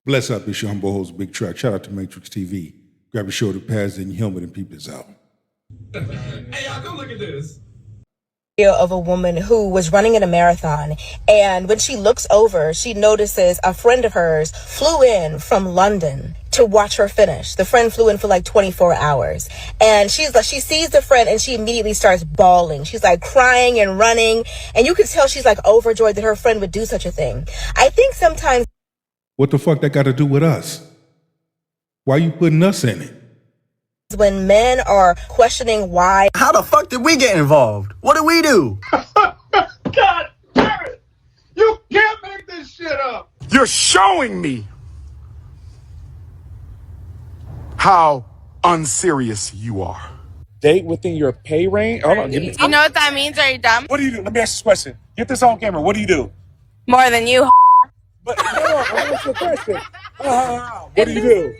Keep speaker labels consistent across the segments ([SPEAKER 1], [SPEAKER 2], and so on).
[SPEAKER 1] Bless up, it's your humble host, Big Track. Shout out to Matrix TV. Grab your shoulder pads and your helmet and peep this out.
[SPEAKER 2] Hey, y'all, come look at this.
[SPEAKER 3] Of a woman who was running in a marathon, and when she looks over, she notices a friend of hers flew in from London to watch her finish. The friend flew in for like 24 hours, and she sees the friend and she immediately starts bawling. She's like crying and running, and you could tell she's like overjoyed that her friend would do such a thing. I think sometimes,
[SPEAKER 1] what the fuck that got to do with us? Why you putting us in it?
[SPEAKER 3] when men are questioning why.
[SPEAKER 4] How the fuck did we get involved? What did we do?
[SPEAKER 5] God damn it! You can't make this shit up! You're showing me how unserious you are. Date within your pay range? Hold on, give me.
[SPEAKER 6] Do you know what that means? Are you dumb?
[SPEAKER 5] What do you do? Let me ask this question. Get this on camera. What do you do?
[SPEAKER 6] More than you.
[SPEAKER 5] But no, I'm asking a question. What do you do?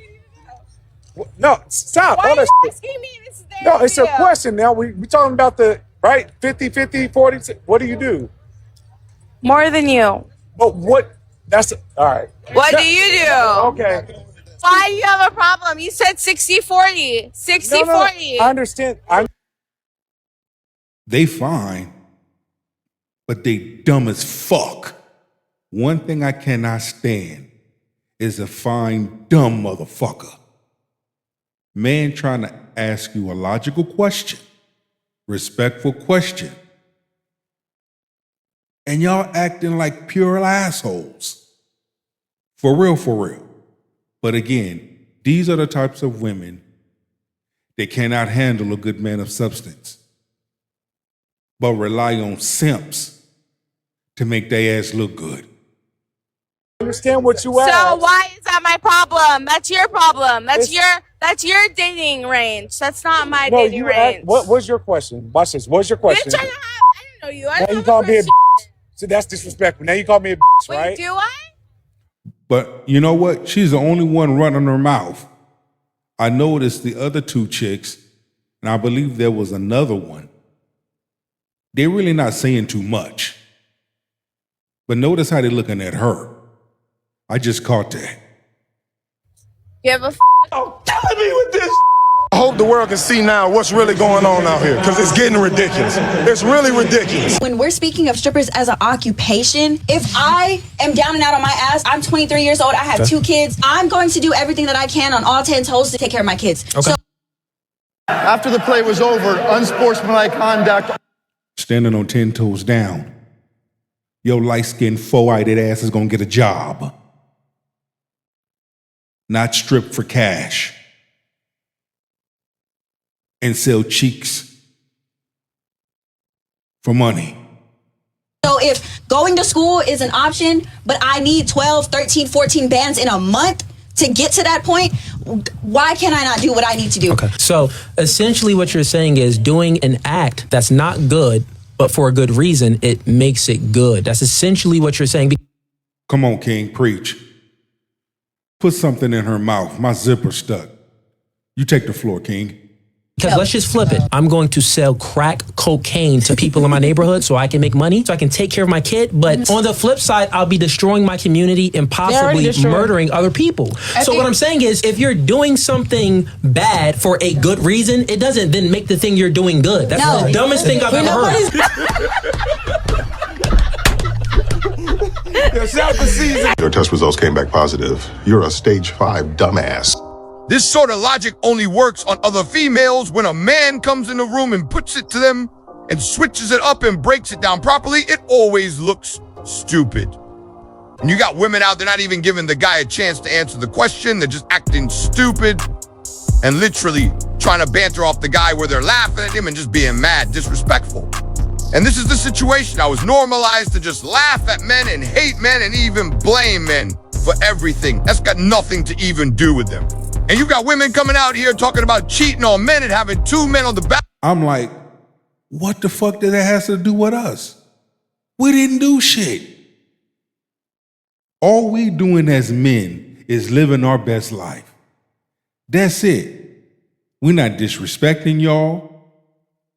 [SPEAKER 5] No, stop.
[SPEAKER 6] Why
[SPEAKER 5] All
[SPEAKER 6] are
[SPEAKER 5] that
[SPEAKER 6] you
[SPEAKER 5] shit.
[SPEAKER 6] asking me? This is their
[SPEAKER 5] No, it's a
[SPEAKER 6] video.
[SPEAKER 5] question now. We talking about the, right? 50, 50, 40. What do you do?
[SPEAKER 6] More than you.
[SPEAKER 5] But what? That's, all right.
[SPEAKER 6] What do you do?
[SPEAKER 5] Okay.
[SPEAKER 6] Why do you have a problem? You said 60-40. 60-40.
[SPEAKER 5] No, I understand.
[SPEAKER 1] They fine, but they dumb as fuck. One thing I cannot stand is a fine, dumb motherfucker. Man trying to ask you a logical question, respectful question, and y'all acting like pure assholes. For real, for real. But again, these are the types of women that cannot handle a good man of substance, but rely on simps to make their ass look good.
[SPEAKER 5] Understand what you asked.
[SPEAKER 6] So why is that my problem? That's your problem. That's your dating range. That's not my dating range.
[SPEAKER 5] What was your question? Watch this. What's your question?
[SPEAKER 6] Bitch, I don't know you. I
[SPEAKER 5] Now
[SPEAKER 6] don't
[SPEAKER 5] you
[SPEAKER 6] have
[SPEAKER 5] call me a
[SPEAKER 6] question.
[SPEAKER 5] So that's disrespectful. Now you call me a
[SPEAKER 6] Wait,
[SPEAKER 5] right?
[SPEAKER 6] do I?
[SPEAKER 1] But you know what? She's the only one running her mouth. I noticed the other two chicks, and I believe there was another one. They're really not saying too much. But notice how they're looking at her. I just caught that.
[SPEAKER 6] You have a
[SPEAKER 5] Killing me with this. I hope the world can see now what's really going on out here, because it's getting ridiculous. It's really ridiculous.
[SPEAKER 7] When we're speaking of strippers as an occupation, if I am down and out on my ass, I'm 23 years old, I have 2 kids, I'm going to do everything that I can on all 10 toes to take care of my kids. Okay. So
[SPEAKER 8] After the play was over, unsportsmanlike conduct.
[SPEAKER 1] Standing on 10 toes down. Your light-skinned, four-eyed ass is gonna get a job. Not strip for cash. And sell cheeks for money.
[SPEAKER 7] So if going to school is an option, but I need 12, 13, 14 bands in a month to get to that point, why can I not do what I need to do?
[SPEAKER 9] Okay. So essentially what you're saying is doing an act that's not good, but for a good reason, it makes it good. That's essentially what you're saying.
[SPEAKER 1] Come on, King, preach. Put something in her mouth. My zipper's stuck. You take the floor, King.
[SPEAKER 9] Because let's just flip it. I'm going to sell crack cocaine to people in my neighborhood so I can make money, so I can take care of my kid. But on the flip side, I'll be destroying my community and possibly murdering other people. So what I'm saying is, if you're doing something bad for a good reason, it doesn't then make the thing you're doing good. That's the dumbest thing I've ever heard.
[SPEAKER 10] Your test results came back positive. You're a stage 5 dumbass.
[SPEAKER 11] This sort of logic only works on other females when a man comes in the room and puts it to them and switches it up and breaks it down properly. It always looks stupid. And you got women out there not even giving the guy a chance to answer the question. They're just acting stupid and literally trying to banter off the guy where they're laughing at him and just being mad, disrespectful. And this is the situation. I was normalized to just laugh at men and hate men and even blame men for everything. That's got nothing to even do with them. And you got women coming out here talking about cheating on men and having 2 men on the back.
[SPEAKER 1] I'm like, what the fuck did that have to do with us? We didn't do shit. All we doing as men is living our best life. That's it. We're not disrespecting y'all.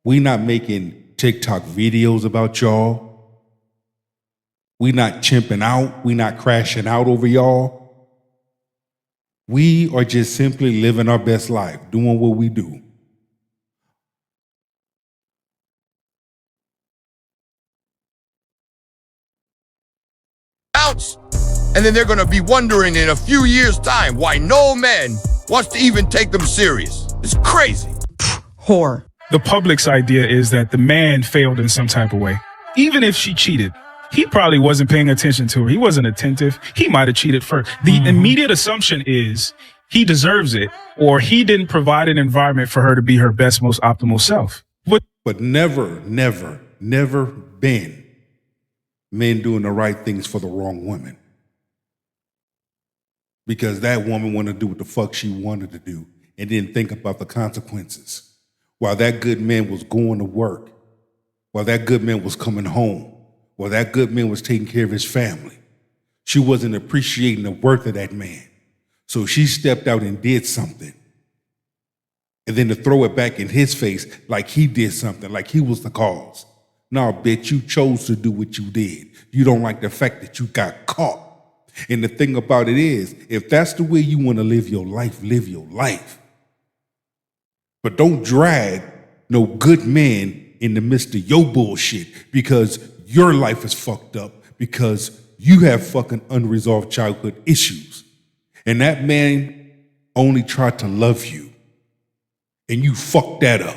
[SPEAKER 1] We're not making TikTok videos about y'all. We're not chimping out. We're not crashing out over y'all. We are just simply living our best life, doing what we do.
[SPEAKER 11] Bounce. And then they're going to be wondering in a few years' time why no man wants to even take them serious. It's crazy.
[SPEAKER 12] Whore. The public's idea is that the man failed in some type of way. Even if she cheated, he probably wasn't paying attention to her. He wasn't attentive. He might have cheated first. The immediate assumption is he deserves it, or he didn't provide an environment for her to be her best, most optimal self.
[SPEAKER 1] But never been men doing the right things for the wrong woman. Because that woman wanted to do what the fuck she wanted to do and didn't think about the consequences. While that good man was going to work, while that good man was coming home, while that good man was taking care of his family, she wasn't appreciating the worth of that man. So she stepped out and did something. And then to throw it back in his face like he did something, like he was the cause. No, bitch, you chose to do what you did. You don't like the fact that you got caught. And the thing about it is, if that's the way you want to live your life, live your life. But don't drag no good man in the midst of your bullshit because your life is fucked up, because you have fucking unresolved childhood issues. And that man only tried to love you. And you fucked that up.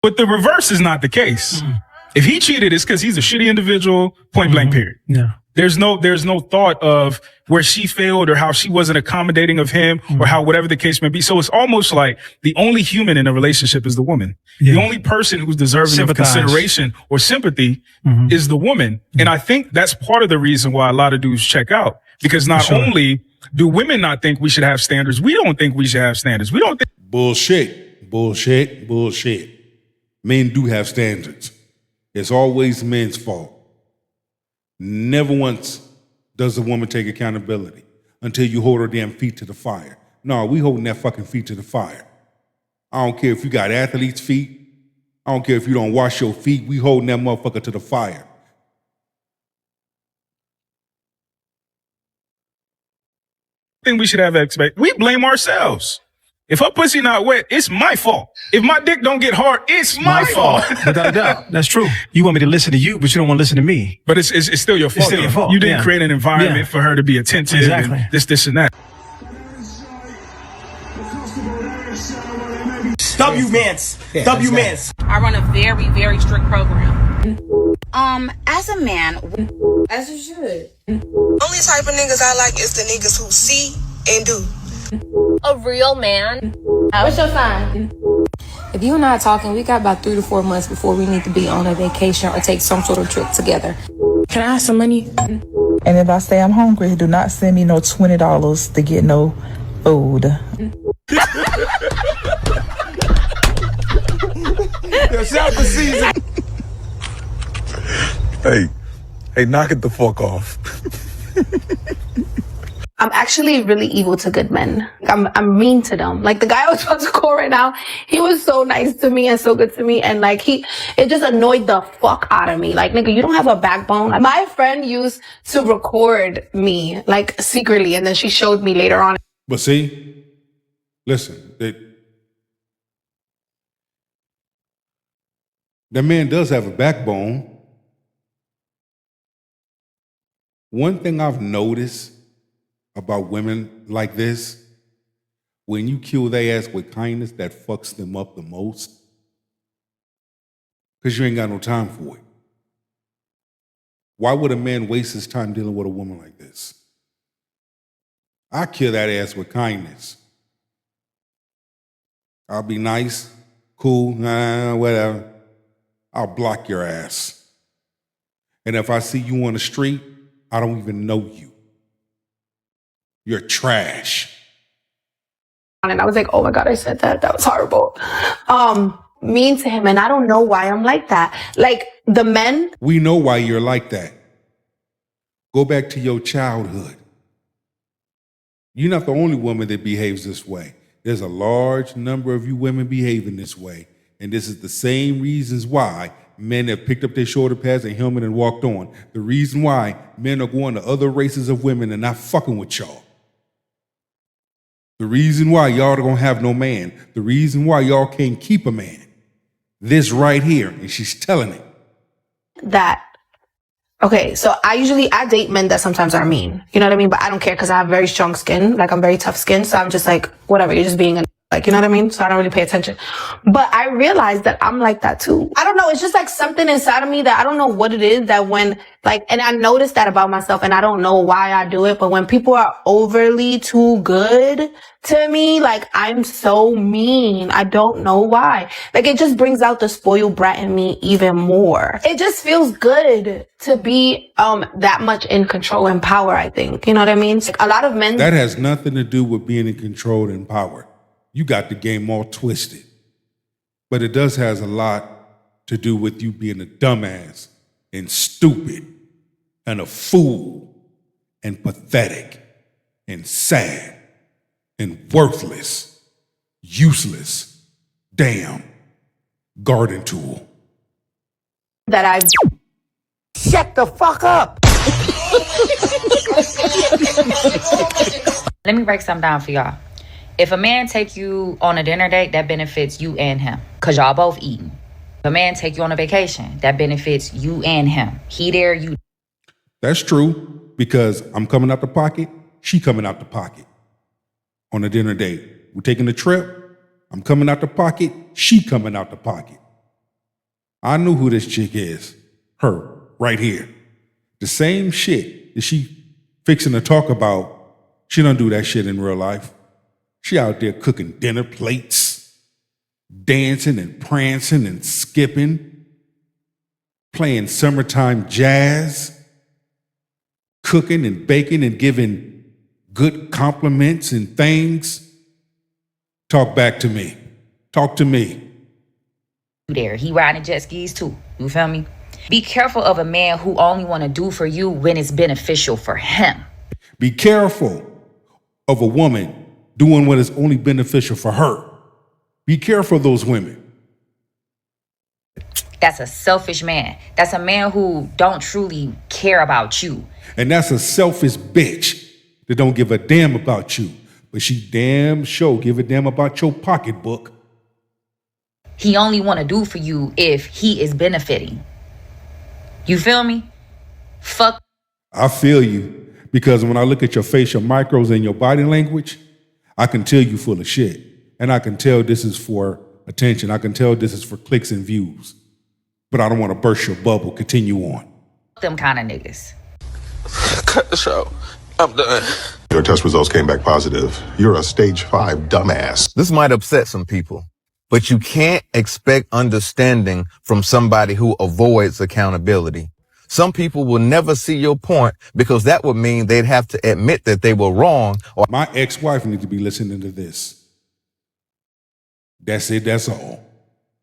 [SPEAKER 12] But the reverse is not the case. If he cheated, it's because he's a shitty individual, point blank, period.
[SPEAKER 9] Yeah.
[SPEAKER 12] There's no thought of where she failed or how she wasn't accommodating of him or how whatever the case may be. So it's almost like the only human in a relationship is the woman.
[SPEAKER 9] Yeah.
[SPEAKER 12] The only person who's deserving of consideration or sympathy is the woman. And I think that's part of the reason why a lot of dudes check out. Because not only do women not think we should have standards, we don't think we should have standards. We don't think.
[SPEAKER 1] Bullshit. Men do have standards. It's always men's fault. Never once does a woman take accountability until you hold her damn feet to the fire. No, we holding that fucking feet to the fire. I don't care if you got athlete's feet. I don't care if you don't wash your feet. We holding that motherfucker to the fire.
[SPEAKER 12] I think we should have we blame ourselves. If her pussy not wet, it's my fault. If my dick don't get hard, it's my fault.
[SPEAKER 9] Without a doubt. That's true. You want me to listen to you, but you don't want to listen to me.
[SPEAKER 12] But it's still your fault.
[SPEAKER 9] It's still your fault.
[SPEAKER 12] You didn't create an environment for her to be attentive and this and that.
[SPEAKER 4] W-Mans. W-Mans.
[SPEAKER 6] I run a very, very strict program.
[SPEAKER 3] As a man,
[SPEAKER 6] As you should.
[SPEAKER 3] only type of niggas I like is the niggas who see and do.
[SPEAKER 6] A real man. What's your sign?
[SPEAKER 13] If you and I are talking, we got about 3 to 4 months before we need to be on a vacation or take some sort of trip together. Can I have some money?
[SPEAKER 14] And if I say I'm hungry, do not send me no $20 to get no food.
[SPEAKER 5] It's out the season. Hey, knock it the fuck off.
[SPEAKER 15] I'm actually really evil to good men. I'm mean to them. Like the guy I was about to call right now, he was so nice to me and so good to me. And like it just annoyed the fuck out of me. Like, nigga, you don't have a backbone. My friend used to record me like secretly. And then she showed me later on.
[SPEAKER 1] But see, listen, that man does have a backbone. One thing I've noticed about women like this, when you kill their ass with kindness, that fucks them up the most. Because you ain't got no time for it. Why would a man waste his time dealing with a woman like this? I kill that ass with kindness. I'll be nice, cool, whatever. I'll block your ass. And if I see you on the street, I don't even know you. You're trash.
[SPEAKER 15] And I was like, oh my God, I said that. That was horrible. Mean to him. And I don't know why I'm like that. Like the men.
[SPEAKER 1] We know why you're like that. Go back to your childhood. You're not the only woman that behaves this way. There's a large number of you women behaving this way. And this is the same reasons why men have picked up their shoulder pads and helmet and walked on. The reason why men are going to other races of women and not fucking with y'all. The reason why y'all don't have no man, the reason why y'all can't keep a man, this right here, and she's telling it.
[SPEAKER 15] That, okay, so I date men that sometimes are mean. You know what I mean? But I don't care because I have very strong skin. Like, I'm very tough skin. So I'm just like, whatever, you're just being like, you know what I mean? So I don't really pay attention. But I realize that I'm like that too. I don't know. It's just like something inside of me that I don't know what it is that when, like, and I noticed that about myself and I don't know why I do it. But when people are overly too good to me, like, I'm so mean. I don't know why. Like, it just brings out the spoiled brat in me even more. It just feels good to be that much in control and power, I think. You know what I mean? Like, a lot of men.
[SPEAKER 1] That has nothing to do with being in control and power. You got the game all twisted. But it does has a lot to do with you being a dumbass and stupid and a fool and pathetic and sad and worthless, useless, damn garden tool.
[SPEAKER 15] That I
[SPEAKER 16] shut the fuck up.
[SPEAKER 17] Let me break something down for y'all. If a man take you on a dinner date, that benefits you and him, because y'all both eating. If a man take you on a vacation, that benefits you and him. He there, you.
[SPEAKER 1] That's true, because I'm coming out the pocket, she coming out the pocket. On a dinner date, we're taking a trip, I'm coming out the pocket, she coming out the pocket. I knew who this chick is. Her, right here. The same shit that she fixing to talk about, she don't do that shit in real life. She out there cooking dinner plates, dancing and prancing and skipping, playing summertime jazz, cooking and baking and giving good compliments and things. Talk back to me. Talk to me.
[SPEAKER 17] There, he riding jet skis too. You feel me? Be careful of a man who only want to do for you when it's beneficial for him.
[SPEAKER 1] Be careful of a woman doing what is only beneficial for her. Be careful of those women.
[SPEAKER 17] That's a selfish man. That's a man who don't truly care about you.
[SPEAKER 1] And that's a selfish bitch that don't give a damn about you. But she damn sure give a damn about your pocketbook.
[SPEAKER 17] He only want to do for you if he is benefiting. You feel me? Fuck.
[SPEAKER 1] I feel you. Because when I look at your facial micros and your body language, I can tell you full of shit. And I can tell this is for attention. I can tell this is for clicks and views. But I don't want to burst your bubble. Continue on.
[SPEAKER 17] Them kind of niggas.
[SPEAKER 10] Cut the show. I'm done. Your test results came back positive. You're a stage 5 dumbass.
[SPEAKER 18] This might upset some people, but you can't expect understanding from somebody who avoids accountability. Some people will never see your point because that would mean they'd have to admit that they were wrong. Or
[SPEAKER 1] my ex-wife needs to be listening to this. That's it, that's all.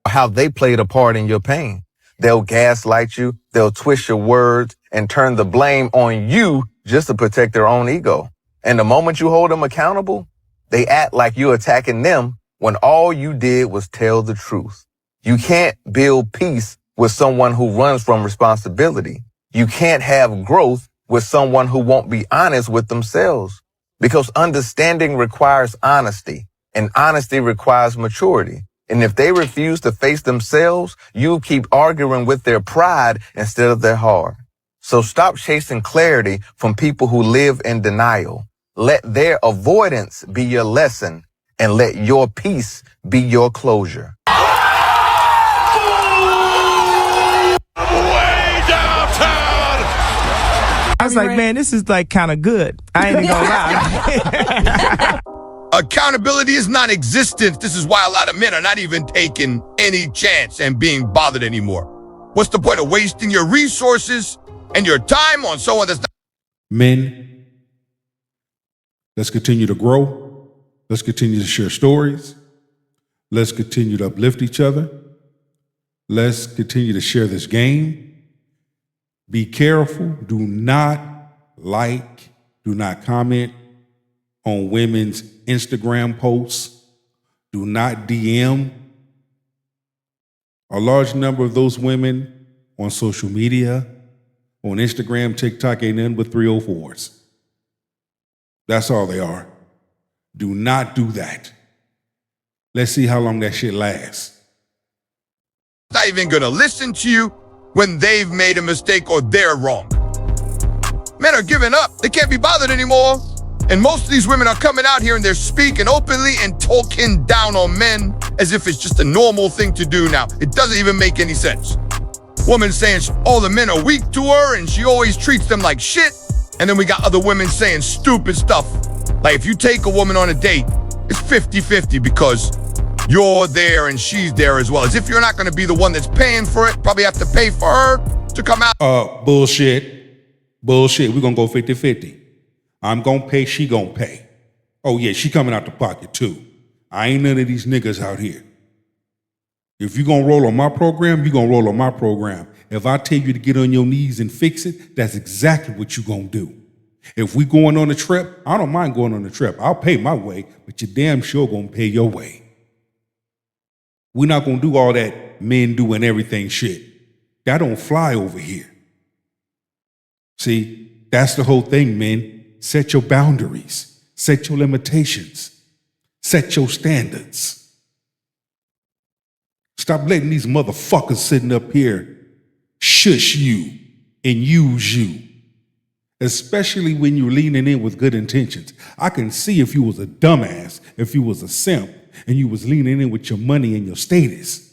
[SPEAKER 18] How they played a part in your pain. They'll gaslight you, they'll twist your words and turn the blame on you just to protect their own ego. And the moment you hold them accountable, they act like you're attacking them when all you did was tell the truth. You can't build peace with someone who runs from responsibility. You can't have growth with someone who won't be honest with themselves, because understanding requires honesty and honesty requires maturity. And if they refuse to face themselves, you keep arguing with their pride instead of their heart. So stop chasing clarity from people who live in denial. Let their avoidance be your lesson and let your peace be your closure.
[SPEAKER 4] I was like, man, this is like kind of good. I ain't even gonna lie.
[SPEAKER 11] Accountability is non-existent. This is why a lot of men are not even taking any chance and being bothered anymore. What's the point of wasting your resources and your time on someone that's not...
[SPEAKER 1] Men, let's continue to grow. Let's continue to share stories. Let's continue to uplift each other. Let's continue to share this game. Be careful. Do not like, do not comment on women's Instagram posts. Do not DM. A large number of those women on social media, on Instagram, TikTok, ain't nothing but 304s. That's all they are. Do not do that. Let's see how long that shit lasts.
[SPEAKER 11] Not even gonna listen to you when they've made a mistake or they're wrong. Men are giving up. They can't be bothered anymore. And most of these women are coming out here and they're speaking openly and talking down on men as if it's just a normal thing to do now. It doesn't even make any sense. Woman saying all the men are weak to her and she always treats them like shit. And then we got other women saying stupid stuff. Like if you take a woman on a date, it's 50-50 because you're there and she's there as well. As if you're not going to be the one that's paying for it. Probably have to pay for her to come out.
[SPEAKER 1] Bullshit. We're going to go 50-50. I'm going to pay, she going to pay. Oh yeah, she coming out the pocket too. I ain't none of these niggas out here. If you going to roll on my program, you going to roll on my program. If I tell you to get on your knees and fix it, that's exactly what you going to do. If we going on a trip, I don't mind going on a trip. I'll pay my way, but you damn sure going to pay your way. We're not going to do all that men doing everything shit. That don't fly over here. See, that's the whole thing, men. Set your boundaries. Set your limitations. Set your standards. Stop letting these motherfuckers sitting up here shush you and use you. Especially when you're leaning in with good intentions. I can see if you was a dumbass, if you was a simp, and you was leaning in with your money and your status.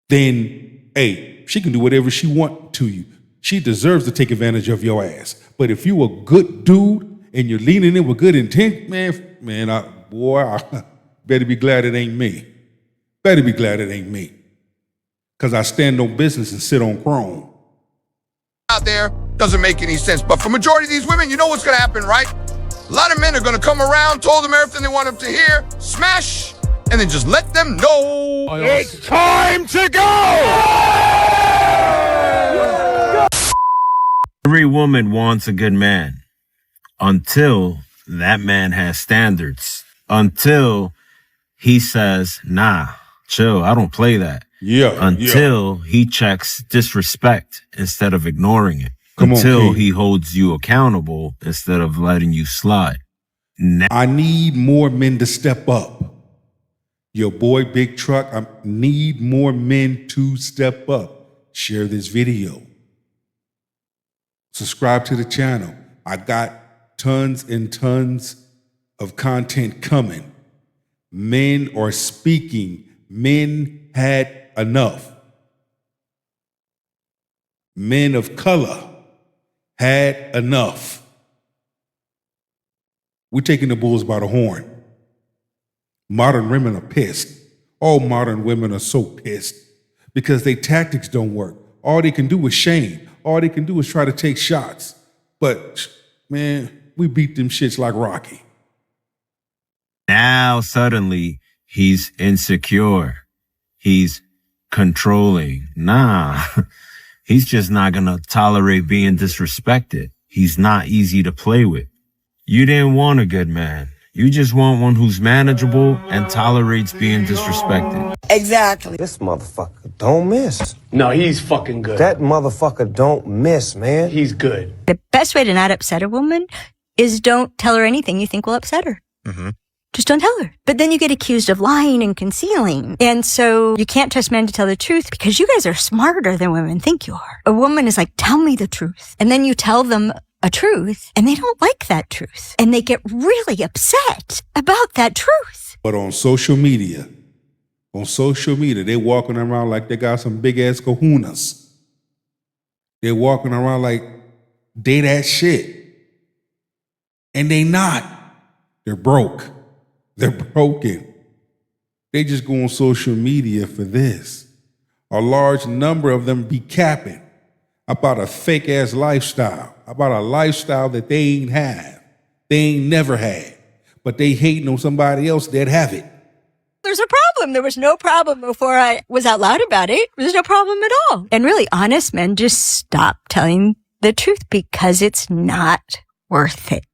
[SPEAKER 1] Then, hey, she can do whatever she want to you. She deserves to take advantage of your ass. But if you a good dude and you're leaning in with good intent, I better be glad it ain't me. Better be glad it ain't me. Because I stand on business and sit on chrome.
[SPEAKER 11] Out there doesn't make any sense. But for majority of these women, you know what's going to happen, right? A lot of men are going to come around, told them everything they want them to hear, smash, and then just let them know.
[SPEAKER 16] It's time to go!
[SPEAKER 19] Every woman wants a good man until that man has standards. Until he says, nah, chill, I don't play that. Until he checks disrespect instead of ignoring it. Until he holds you accountable instead of letting you slide.
[SPEAKER 1] I need more men to step up. Your boy Big Truck, I need more men to step up. Share this video. Subscribe to the channel. I got tons and tons of content coming. Men are speaking. Men had enough. Men of color had enough. We're taking the bulls by the horn. Modern women are pissed. All modern women are so pissed because their tactics don't work. All they can do is shame. All they can do is try to take shots. But, man, we beat them shits like Rocky.
[SPEAKER 19] Now, suddenly, he's insecure. He's controlling. Nah, he's just not going to tolerate being disrespected. He's not easy to play with. You didn't want a good man. You just want one who's manageable and tolerates being disrespected.
[SPEAKER 16] Exactly. This motherfucker don't miss.
[SPEAKER 20] No, he's fucking good.
[SPEAKER 16] That motherfucker don't miss, man.
[SPEAKER 20] He's good.
[SPEAKER 21] The best way to not upset a woman is don't tell her anything you think will upset her.
[SPEAKER 22] Mm-hmm.
[SPEAKER 21] Just don't tell her. But then you get accused of lying and concealing. And so you can't trust men to tell the truth because you guys are smarter than women think you are. A woman is like, tell me the truth. And then you tell them a truth and they don't like that truth. And they get really upset about that truth.
[SPEAKER 1] But on social media, they're walking around like they got some big ass kahunas. They're walking around like they that shit. And they not. They're broke. They're broken. They just go on social media for this. A large number of them be capping about a fake ass lifestyle, about a lifestyle that they ain't have. They ain't never had. But they hating on somebody else that have it.
[SPEAKER 21] There's a problem. There was no problem before I was out loud about it. There's no problem at all. And really honest men just stop telling the truth because it's not worth it.